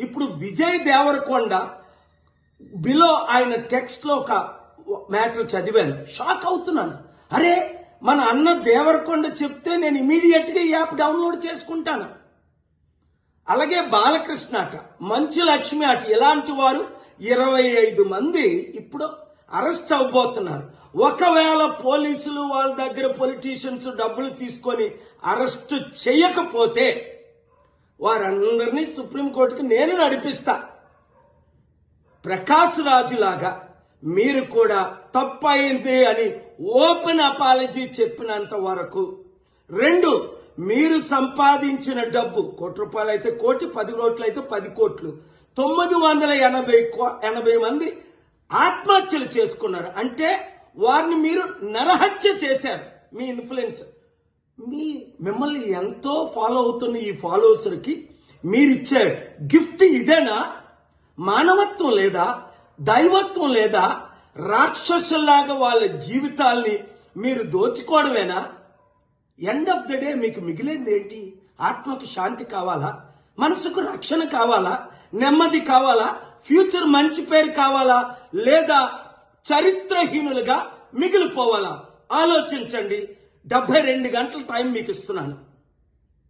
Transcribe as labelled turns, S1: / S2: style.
S1: ఇప్పుడు విజయ్ దేవరకొండ బిలో ఆయన టెక్స్ట్ లో ఒక మ్యాటర్ చదివాను, షాక్ అవుతున్నాను. అరే మన అన్న దేవరకొండ చెప్తే నేను ఇమీడియట్ గా ఈ యాప్ డౌన్లోడ్ చేసుకుంటాను. అలాగే బాలకృష్ణ అట, మంచు లక్ష్మి అట, ఇలాంటి వారు 25 మంది ఇప్పుడు అరెస్ట్ అవబోతున్నారు. ఒకవేళ పోలీసులు వాళ్ళ దగ్గర పొలిటీషియన్స్ డబ్బులు తీసుకొని అరెస్ట్ చేయకపోతే వారందరినీ సుప్రీంకోర్టుకి నేను నడిపిస్తా. ప్రకాష్ రాజు లాగా మీరు కూడా తప్పయింది అని ఓపెన్ అపాలజీ చెప్పినంత వరకు, 2 మీరు సంపాదించిన డబ్బు ₹1 అయితే 1 కోటి, 10 కోట్లు అయితే 10 కోట్లు, 980 మంది ఆత్మహత్యలు చేసుకున్నారు. అంటే వారిని మీరు నరహత్య చేశారు. మీ ఇన్ఫ్లుయెన్స్, మిమ్మల్ని ఎంతో ఫాలో అవుతున్న ఈ ఫాలోవర్స్కి మీరిచ్చే గిఫ్ట్ ఇదేనా? మానవత్వం లేదా? దైవత్వం లేదా? రాక్షసుల్లాగా వాళ్ళ జీవితాల్ని మీరు దోచుకోవడమేనా? ఎండ్ ఆఫ్ ద డే మీకు మిగిలింది ఏంటి? ఆత్మకు శాంతి కావాలా? మనసుకు రక్షణ కావాలా? నెమ్మది కావాలా? ఫ్యూచర్ మంచి పేరు కావాలా? లేదా చరిత్రహీనులుగా మిగిలిపోవాలా? ఆలోచించండి. 72 గంటల టైం మీకు ఇస్తున్నాను.